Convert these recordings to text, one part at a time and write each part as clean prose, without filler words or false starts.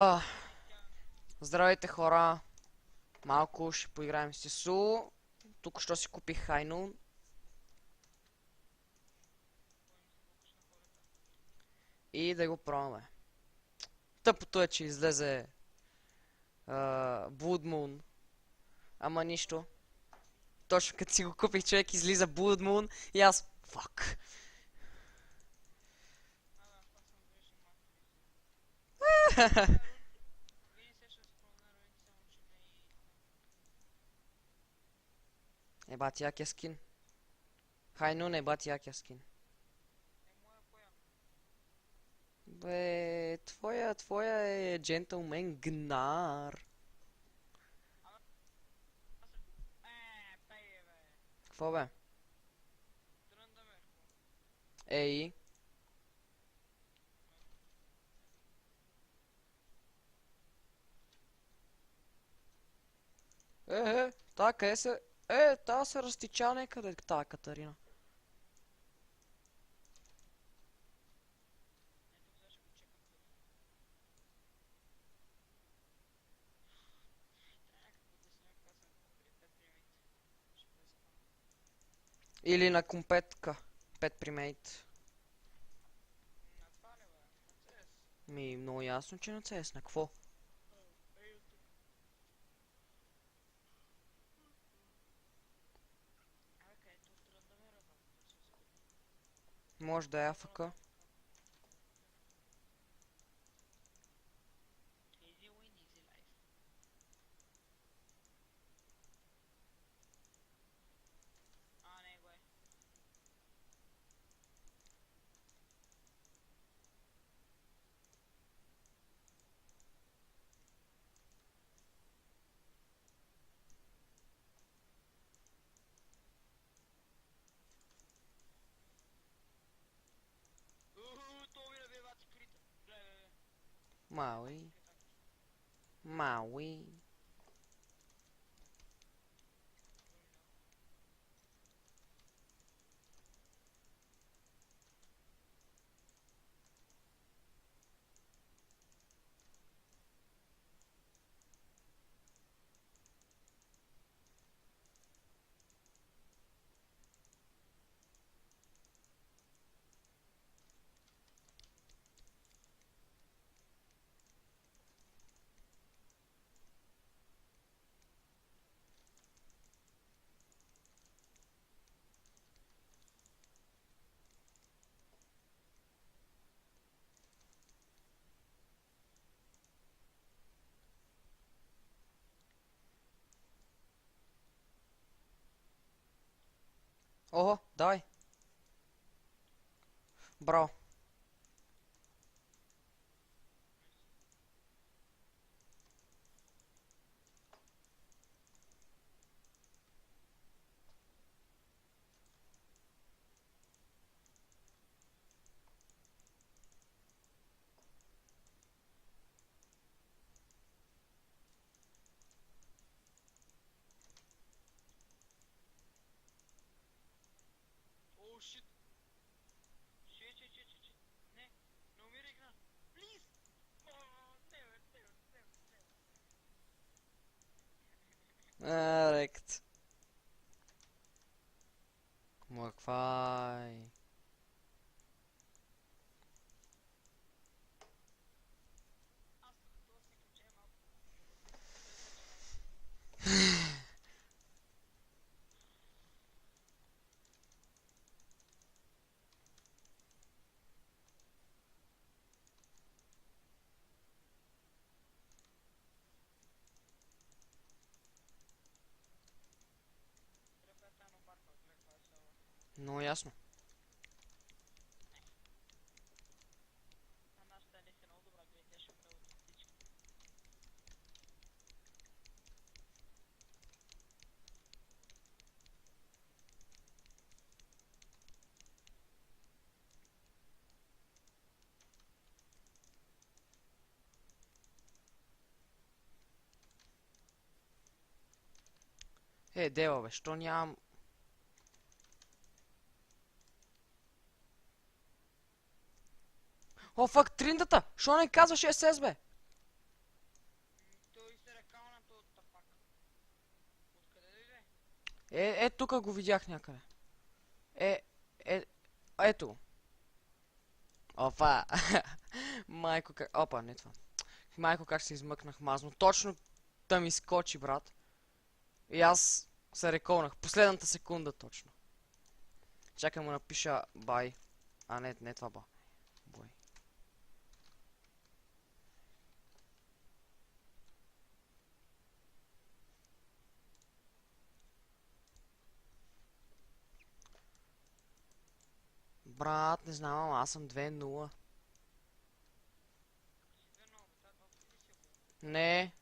А, Здравейте хора! Малко ще поиграем с Ису. Тук що си купих Хайнун. И да го пробваме. Тъпото е, че излезе Blood Moon. Ама нищо. Точно като си го купих, човек, излиза Blood Moon и аз... Фак! Е, бати якия скин. Хайнун е бати якия скин. Бе, твоя е джентълмен Гнар. Какво бе? Ей. Та къде се... Та се разтича някъде, та Катарина. Или на компетка. Пет примейт. Много ясно, че на CS. На какво? Може да е АФК. Мауи. Мауи. Ого, давай. Браво. Рект. Маквай. Много ясно. Дева бе, що нямам... О, фак, триндата! Що не казваш SS, бе? Тук го видях някъде. Е, е, ето. Опа. Майко как... Опа, не това. Майко как се измъкнах мазно. Точно да ми скочи, брат. И аз се реколнах. Последната секунда точно. Чакай му напиша бай. А, не това ба. Бой. Брат, не знам, аз съм 2-0. Не.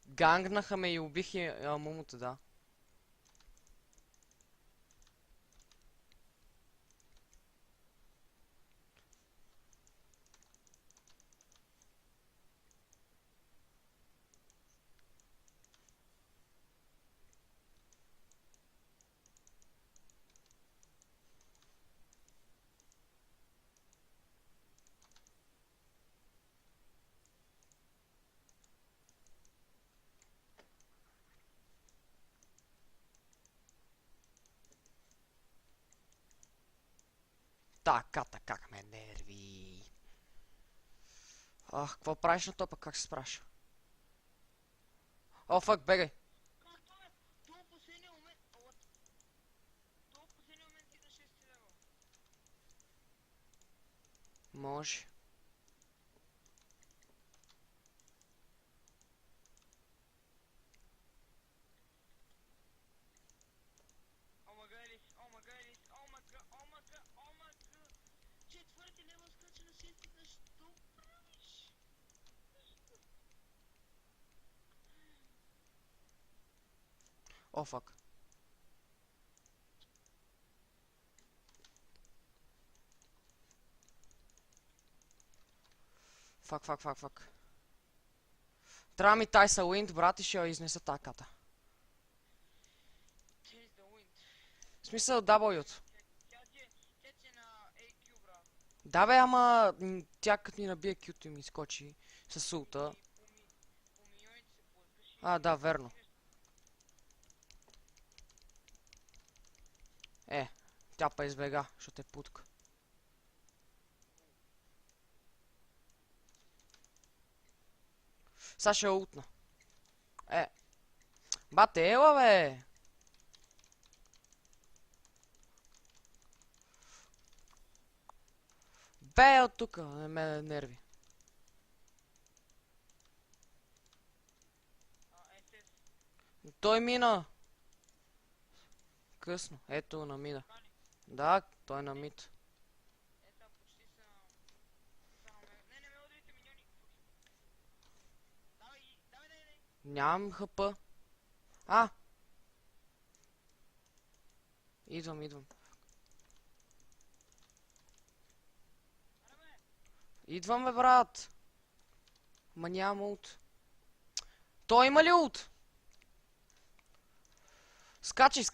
Гангнаха ме и убих и мумута, да. Така, как ме нерви. Ах, какво правиш на топа? Как се справиш? О, фак, бегай. Може. О, фак. Фак. Трябва ми Тайса Уинд, брат, и ще я изнеса таката. В смисъл W-то. Да бе, ама тя като ми набие Q-то и ми скочи с улта. А, да, верно. Тя па избега, защото е путка. Сега ще я ултна. Бате, ела бе! Бе от тука, не ме нерви. Той мина. Късно, ето на мина. Да, той е на мид. Нямам хп. А! Идвам. Идвам, бе, брат. Ма нямам улт. Той има ли улт? Скачай!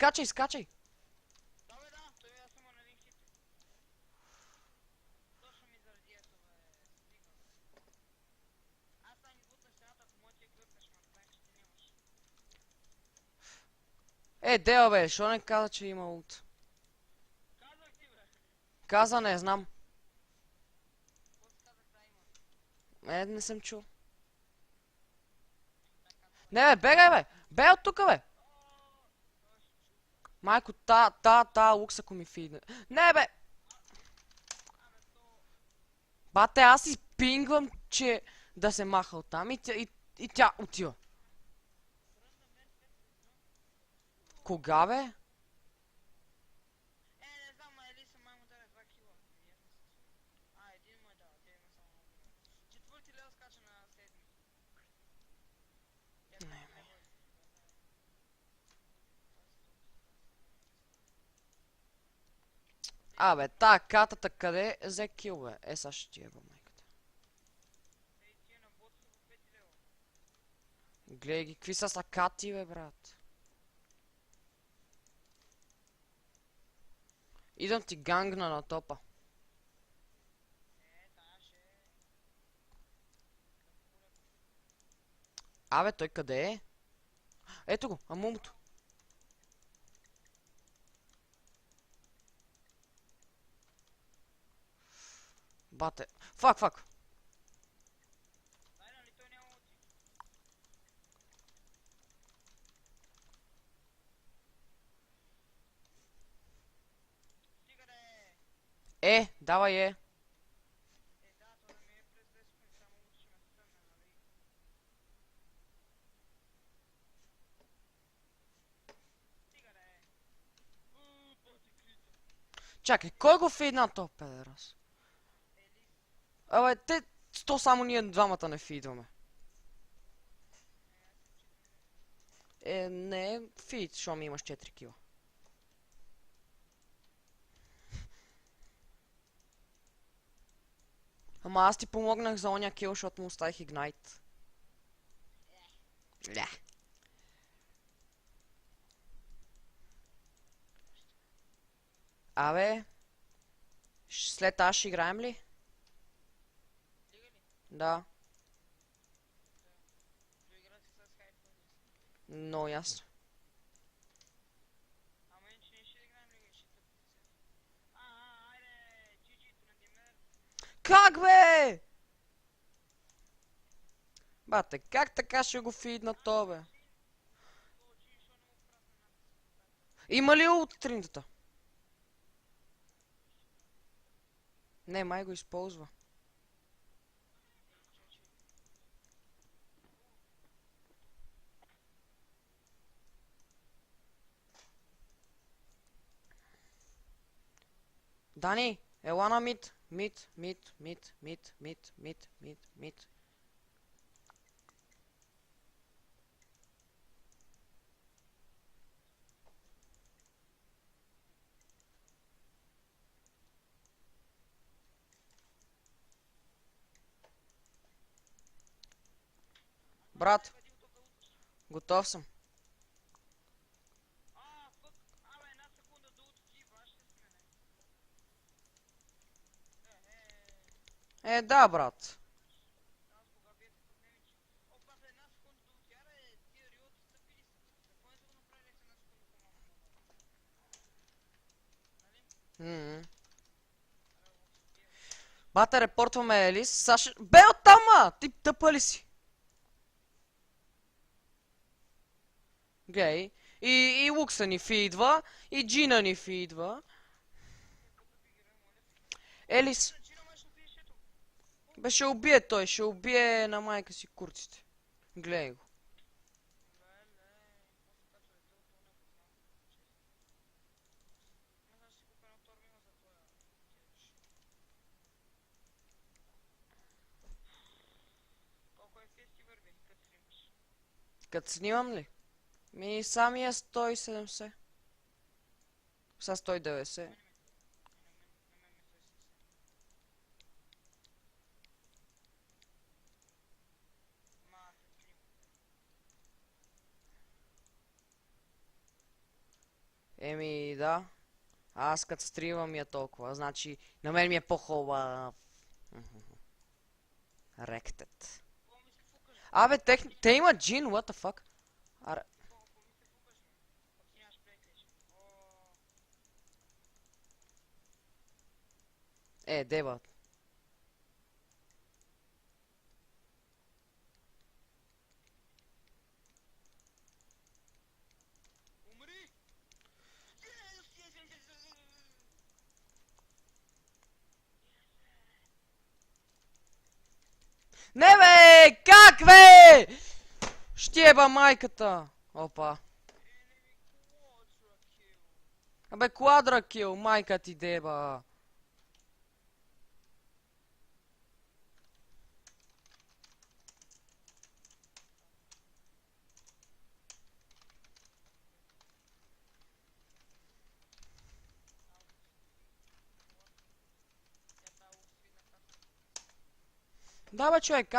Део бе, шо не каза, че има улт? Каза, не знам. Не съм чул. Не бе, бегай бе! Бей от тука бе! Майко, та лукс ако ми фидне. Не бе! Бате, аз изпингвам, че да се маха оттам и тя отива. Кога бе? Абе, катата къде взе кил бе? Сега ще ти еба майката. Гледай ги, какви са кати бе, брат. Идам ти гангна на топа. Абе, той къде е? Ето го, амумто. Бате. Фак. Давай е. Чакай, кой го фидна то, педерас? Абе, то само ние двамата не фидваме. Не, фид, шо ми имаш 4 кила. Ама аз ти помогнах за оня кил, защото му оставих игнайт. Ля. Абе, след това ще играем ли? Да. Но ясно. Как бе? Бате, как така ще го фидна то, бе? Има ли от триндата? Не, май го използва. Дани, ела на мид. Мид. Брат, готов съм. Да, брат. Бате, репортваме Елис. Саша... Бе оттама! Ти тъпа ли си? Гей. И Лукса ни фидва. И Джина ни фидва. Елис. Бе, ще убие той. Ще убие на майка си курците. Гледай го. Като снимам ли? Ми самия 170. Са 190. Еми, да. Аз като стримам ми е толкова. Значи, на мен ми е по-хубава. Ректет. Абе, те имат джин, what the fuck? Аре... Деба. Не бе! Как бе? Щеба майката! Опа. Абе, квадра кил, майка ти деба. Да бе, човек,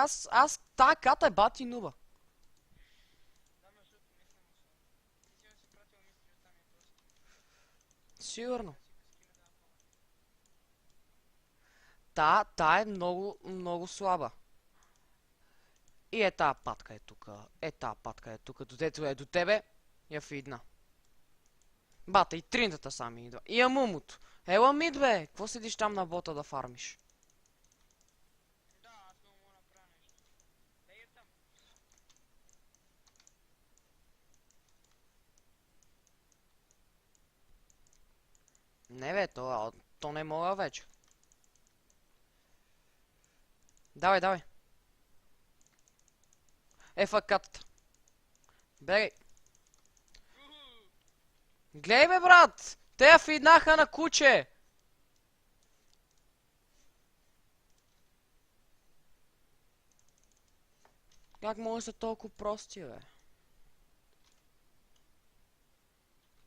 тая ката е бати нуба. Сигурно. Та е много слаба. И тая патка е тука. Тая патка е тука. Додето е до тебе, я фидна. Бата, и триндата сами идва. И амумото. Ела мид, бе! Кво седиш там на бота да фармиш? Не бе, то не мога вече. Давай, давай. ФК-тата. Бегай. Глей бе, брат! Те я фиднаха на куче! Как може да са толкова прости, бе?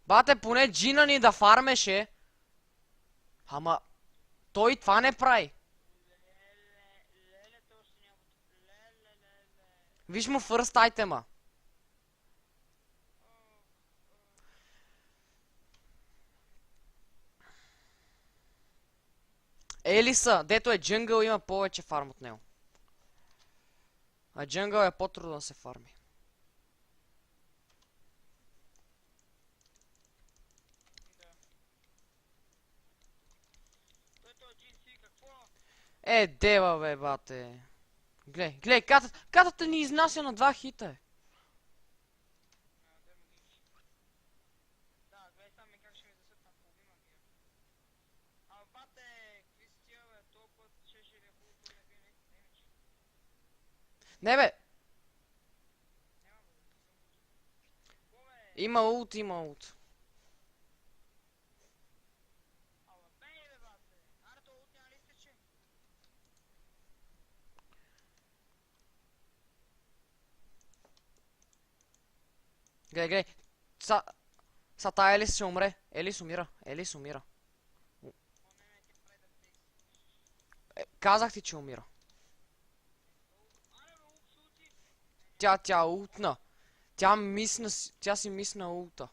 Бате, поне джина ни да фармеше. Ама... Той това не прави. Виж му фърст айтема. Елиса, дето е джънгъл, има повече фарм от него. А джънгъл е по-трудно да се фарми. Дева бе, бате. Глей, катата ни изнася на 2 хита. Не бе. Има улт. Глей. Са тая Елис ще умре. Елис умира. Казах ти, че умира. Тя ултна. Тя си мисна улта.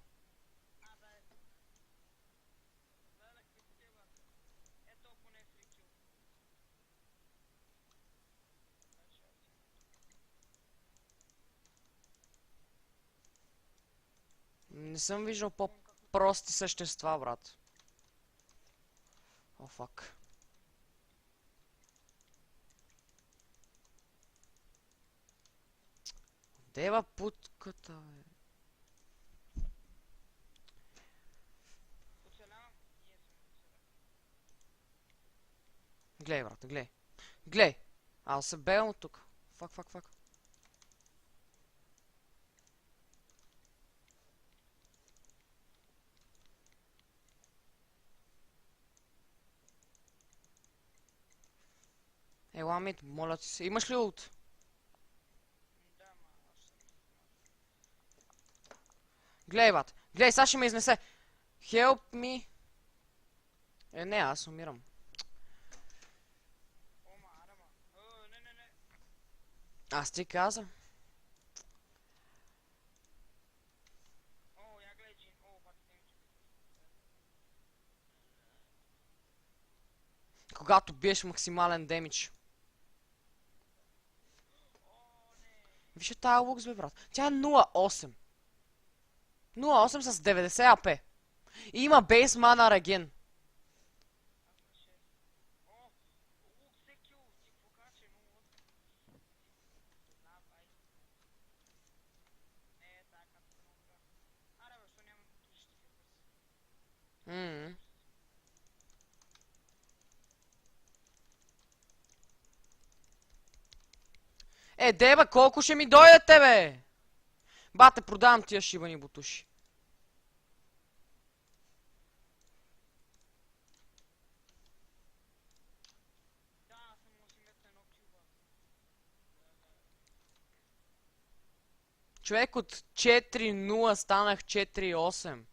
Не съм виждал по-прости същества, брат. О, фак. Дева путката, бе. Глей, брат, глей. Аз се бегам от тук. Фак. Ела мид, моля ти се. Имаш ли улт? Глей, бат. Глей, сега ще ме изнесе. Help me. Не, аз умирам. Аз ти каза. Когато биеш максимален демидж. Вижте тая лукс, бе, брат. Тя е 0.8. 0.8 с 90 АП. И има бейс мана реген. Деба, колко ще ми дойдете, бе? Бате, продавам тия шибани бутуши. Човек от 4-0 станах 4-8.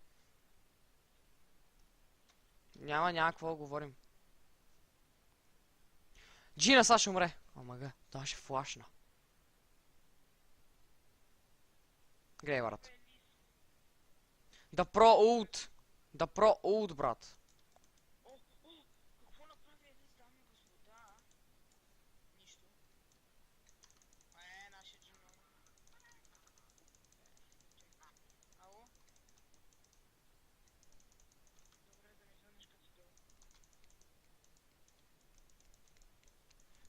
Няма какво да говорим. Джина сега ще умре. Омага, това ще флашна. Гледай, брат. Да про улт, брат.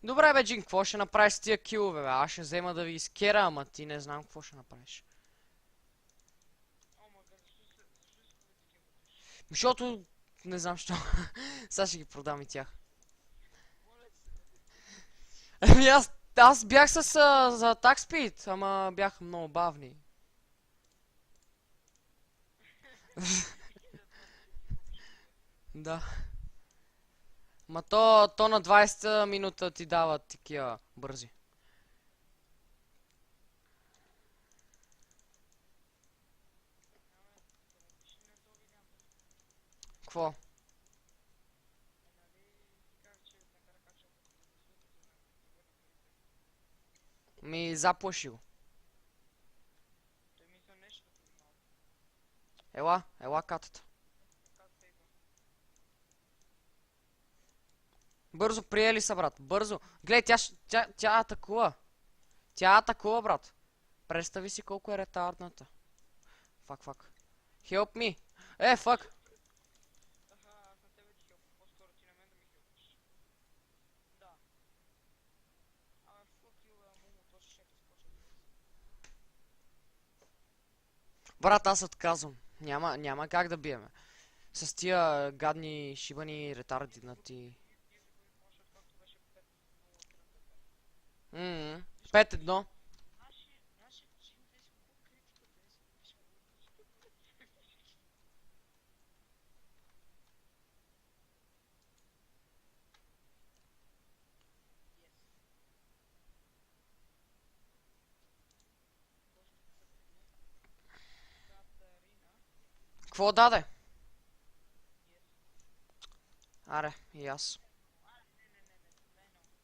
Добре, бе, Джин, какво ще направиш с тия килове, бе? Аз ще взема да ви изкера, ама ти не знам какво ще направиш. Защото Не знам що. Сега ще ги продам и тях. Ами аз бях за Attack Speed, ама бяха много бавни. Да. Ма то на 20-та минута ти дава такива бързи. Кво? Ми заплаши го. Ела катата. Бързо приели са, брат. Бързо. Гледай, тя атакува. Тя атакува, брат. Представи си колко е ретардната. Фак. Help me. Фак. Брат, аз отказвам. Няма как да биеме. С тия гадни, шибани, ретардинати. 5-1. Какво даде? Аре, и аз.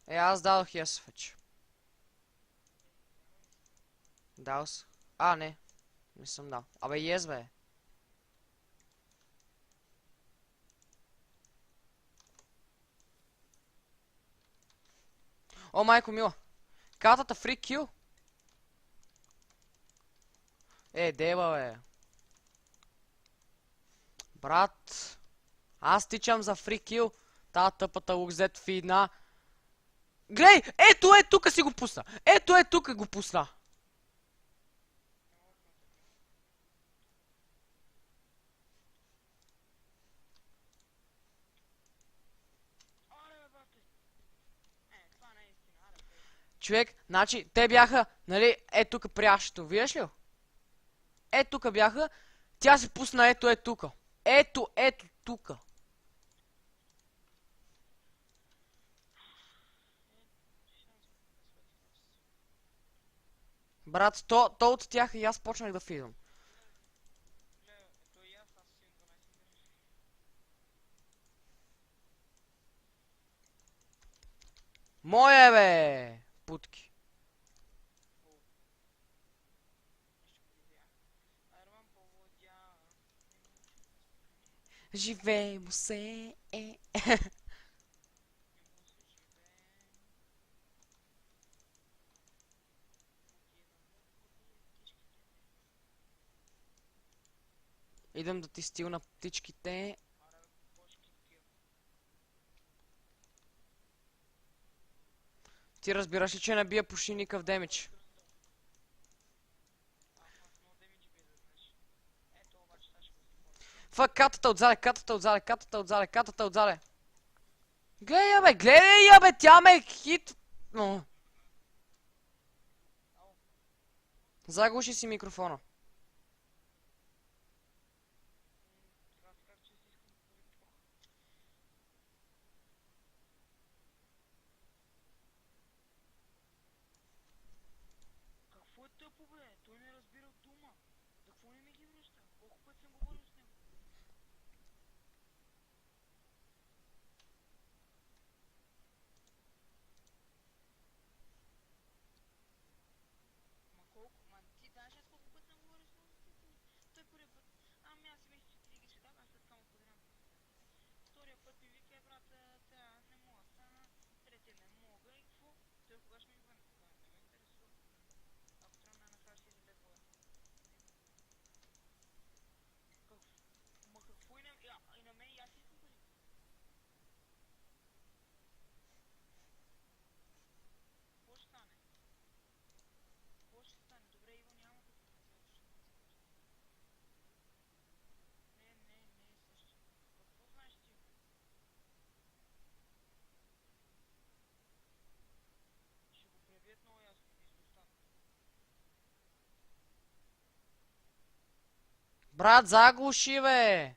Аз дадох yes вече. Дал си. Не. Не съм дал. Абе, yes, бе. О, майко мила. Катата фри кил. Дева, бе. Брат. Аз тичам за фри кил. Та тъпата лукзет фидна. Глей! Ето тука си го пусна. Ето тука го пусна. Човек, значи, те бяха, нали, тука прящето, виждаш ли? Тука бяха, тя се пусна тука. Ето тука. Брат, то от тях и аз почнах да фидвам. Моя бе! Путки. Живей му се Идем да ти стилна птичките. Ти разбираш ли, че не бия почти никакъв демидж? Фак, катата отзаде. Гледай я бе, тя ме хит. Заглуши си микрофона. Брат, заглуши, бе!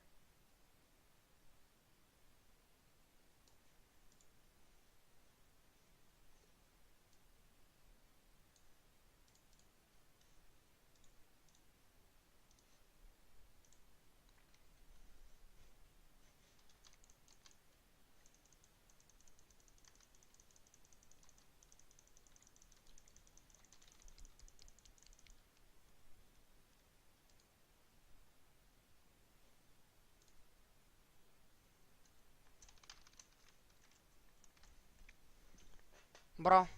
Бро.